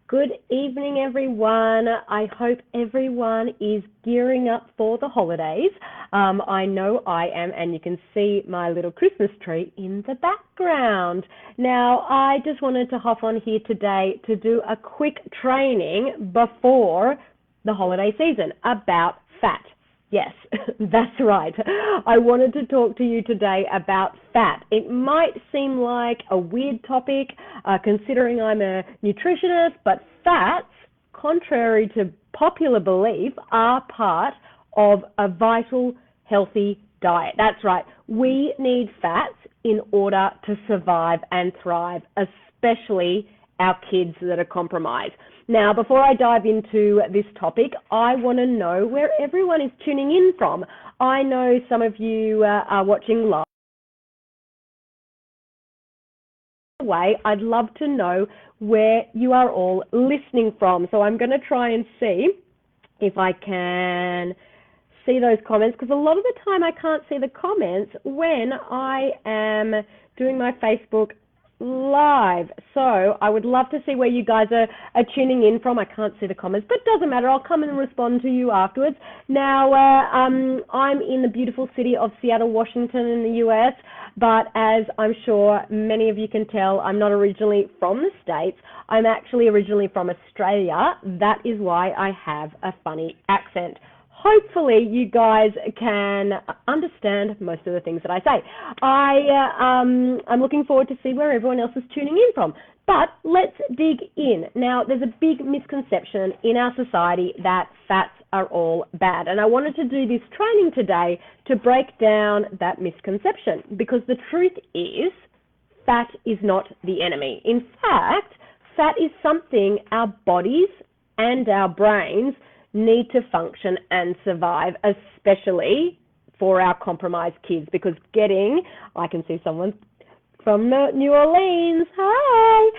Good evening, everyone. I hope everyone is gearing up for the holidays. I know I am, and you can see my little Christmas tree in the background. Now, I just wanted to hop on here today to do a quick training before the holiday season about fat. Yes, that's right. I wanted to talk to you today about fat. It might seem like a weird topic, considering I'm a nutritionist, but fats, contrary to popular belief, are part of a vital, healthy diet. That's right. We need fats in order to survive and thrive, especially our kids that are compromised. Now, before I dive into this topic, I want to know where everyone is tuning in from. I know some of you are watching live. I'd love to know where you are all listening from. So I'm going to try and see if I can see those comments, because a lot of the time I can't see the comments when I am doing my Facebook live. So I would love to see where you guys are tuning in from. I can't see the comments, but it doesn't matter. I'll come and respond to you afterwards. Now, I'm in the beautiful city of Seattle, Washington in the US, but as I'm sure many of you can tell, I'm not originally from the States. I'm actually originally from Australia. That is why I have a funny accent. Hopefully you guys can understand most of the things that I say. I'm looking forward to see where everyone else is tuning in from. But let's dig in. Now, there's a big misconception in our society that fats are all bad. And I wanted to do this training today to break down that misconception, because the truth is fat is not the enemy. In fact, fat is something our bodies and our brains need to function and survive, especially for our compromised kids, because I can see someone from New Orleans, hi,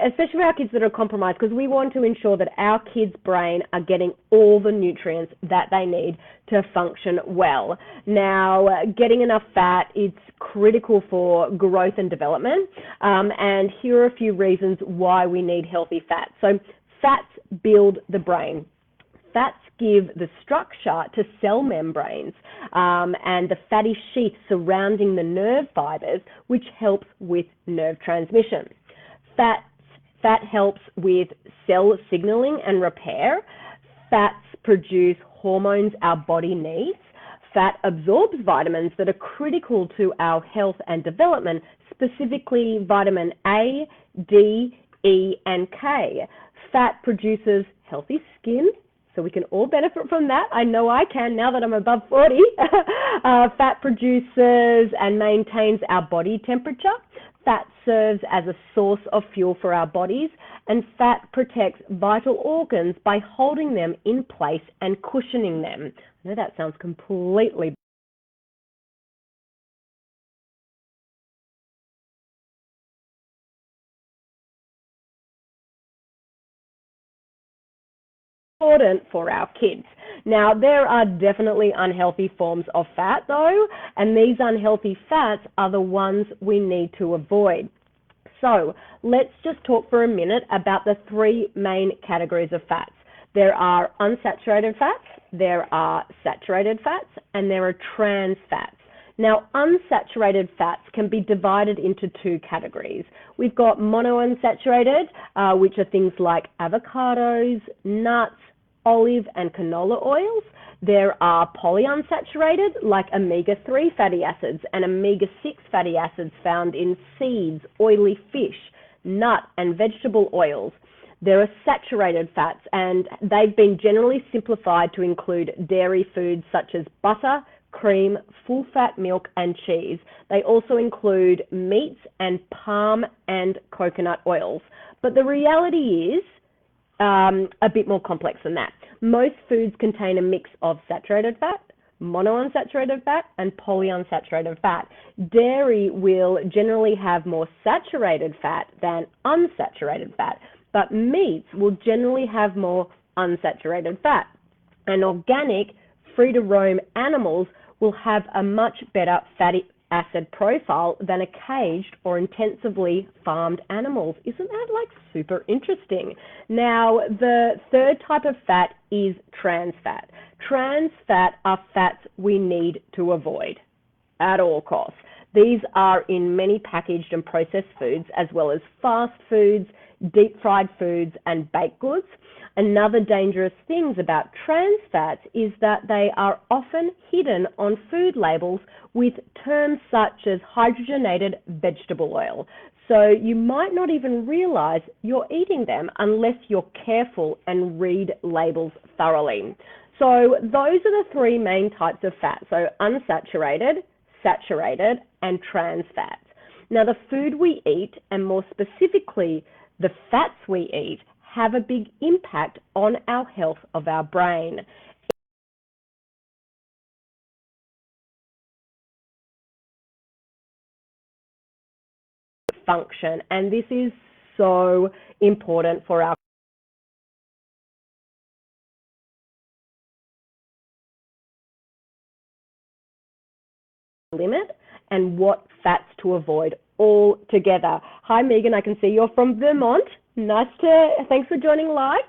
especially for our kids that are compromised, because we want to ensure that our kids' brain are getting all the nutrients that they need to function well. Now, getting enough fat, it's critical for growth and development, and here are a few reasons why we need healthy fat. So fats build the brain. Fats give the structure to cell membranes and the fatty sheath surrounding the nerve fibers, which helps with nerve transmission. Fat helps with cell signaling and repair. Fats produce hormones our body needs. Fat absorbs vitamins that are critical to our health and development, specifically vitamin A, D, E, and K. Fat produces healthy skin, so we can all benefit from that. I know I can now that I'm above 40. Fat produces and maintains our body temperature. Fat serves as a source of fuel for our bodies, and fat protects vital organs by holding them in place and cushioning them. I know that sounds completely important for our kids. Now, there are definitely unhealthy forms of fat, though, and these unhealthy fats are the ones we need to avoid. So let's just talk for a minute about the three main categories of fats. There are unsaturated fats, there are saturated fats, and there are trans fats. Now, unsaturated fats can be divided into two categories. We've got monounsaturated, which are things like avocados, nuts, olive and canola oils. There are polyunsaturated, like omega-3 fatty acids and omega-6 fatty acids found in seeds, oily fish, nut and vegetable oils. There are saturated fats, and they've been generally simplified to include dairy foods such as butter, cream, full-fat milk, and cheese. They also include meats and palm and coconut oils. But the reality is a bit more complex than that. Most foods contain a mix of saturated fat, monounsaturated fat, and polyunsaturated fat. Dairy will generally have more saturated fat than unsaturated fat, but meats will generally have more unsaturated fat. And organic, free-to-roam animals will have a much better acid profile than a caged or intensively farmed animals. Isn't that like super interesting? Now, the third type of fat is trans fat. Trans fat are fats we need to avoid at all costs. These are in many packaged and processed foods, as well as fast foods, deep fried foods, and baked goods. Another dangerous thing about trans fats is that they are often hidden on food labels with terms such as hydrogenated vegetable oil. So you might not even realize you're eating them unless you're careful and read labels thoroughly. So those are the three main types of fat. So unsaturated, saturated, and trans fats. Now, the food we eat, and more specifically, the fats we eat, have a big impact on our health of our brain. Function, and this is so important for our limit and what fats to avoid altogether. Hi Megan, I can see you're from Vermont. Thanks for joining live.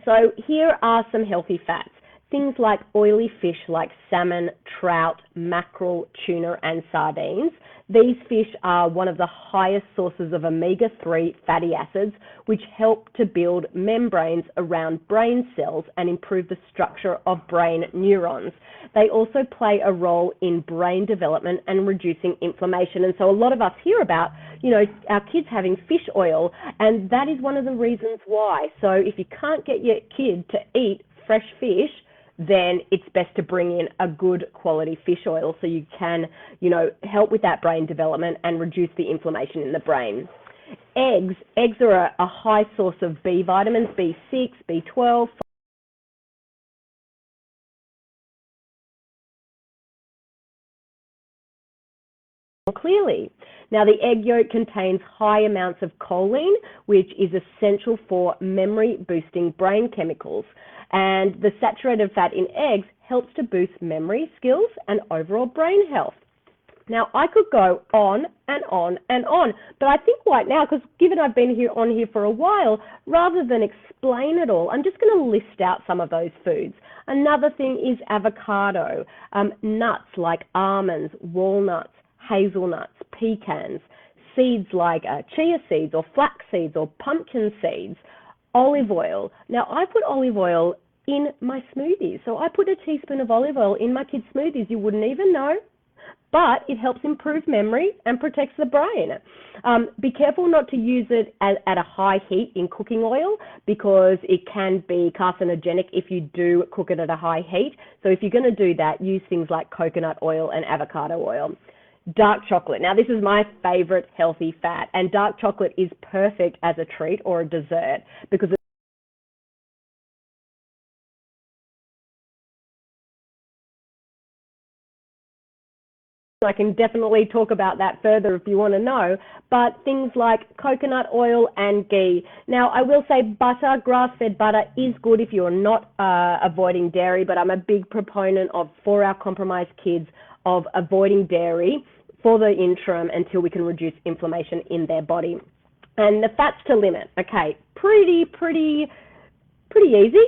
So here are some healthy fats. Things like oily fish like salmon, trout, mackerel, tuna, and sardines. These fish are one of the highest sources of omega-3 fatty acids, which help to build membranes around brain cells and improve the structure of brain neurons. They also play a role in brain development and reducing inflammation. And so a lot of us hear about, our kids having fish oil, and that is one of the reasons why. So if you can't get your kid to eat fresh fish, then it's best to bring in a good quality fish oil so you can, help with that brain development and reduce the inflammation in the brain. Eggs are a high source of B vitamins, B6, B12, clearly. Now, the egg yolk contains high amounts of choline, which is essential for memory-boosting brain chemicals. And the saturated fat in eggs helps to boost memory skills and overall brain health. Now, I could go on and on and on, but I think right now, because given I've been on here for a while, rather than explain it all, I'm just going to list out some of those foods. Another thing is avocado, nuts like almonds, walnuts, hazelnuts, pecans, seeds like chia seeds or flax seeds or pumpkin seeds, olive oil. Now, I put olive oil in my smoothies. So I put a teaspoon of olive oil in my kids' smoothies. You wouldn't even know, but it helps improve memory and protects the brain. Be careful not to use it at a high heat in cooking oil because it can be carcinogenic if you do cook it at a high heat. So if you're going to do that, use things like coconut oil and avocado oil. Dark chocolate. Now, this is my favorite healthy fat, and dark chocolate is perfect as a treat or a dessert because I can definitely talk about that further if you want to know, but things like coconut oil and ghee. Now, I will say butter, grass-fed butter is good if you're not avoiding dairy, but I'm a big proponent for our compromised kids, of avoiding dairy for the interim until we can reduce inflammation in their body. And the fats to limit, okay, pretty easy.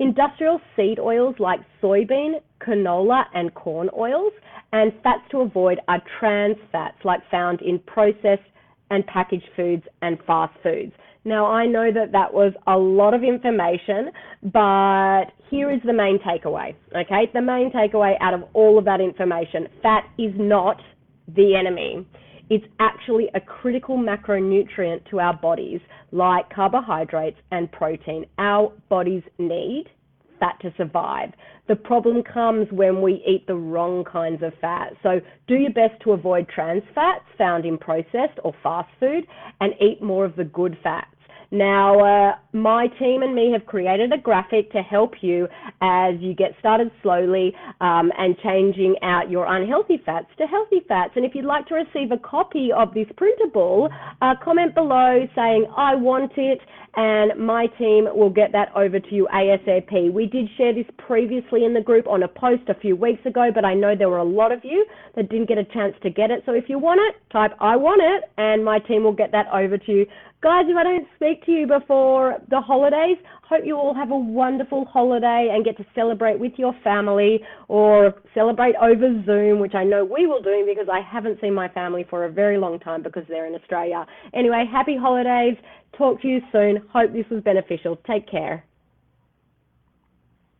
Industrial seed oils like soybean, canola, and corn oils, and fats to avoid are trans fats like found in processed and packaged foods and fast foods. Now, I know that was a lot of information, but here is the main takeaway, okay? The main takeaway out of all of that information: fat is not the enemy. It's actually a critical macronutrient to our bodies, like carbohydrates and protein. Our bodies need fat to survive. The problem comes when we eat the wrong kinds of fat. So do your best to avoid trans fats found in processed or fast food and eat more of the good fats. Now, my team and me have created a graphic to help you as you get started slowly and changing out your unhealthy fats to healthy fats. And if you'd like to receive a copy of this printable, comment below saying, I want it, and my team will get that over to you ASAP. We did share this previously in the group on a post a few weeks ago, but I know there were a lot of you that didn't get a chance to get it. So if you want it, type I want it, and my team will get that over to you. Guys, if I don't speak to you before the holidays, hope you all have a wonderful holiday and get to celebrate with your family or celebrate over Zoom, which I know we will do because I haven't seen my family for a very long time because they're in Australia. Anyway, happy holidays. Talk to you soon. Hope this was beneficial. Take care.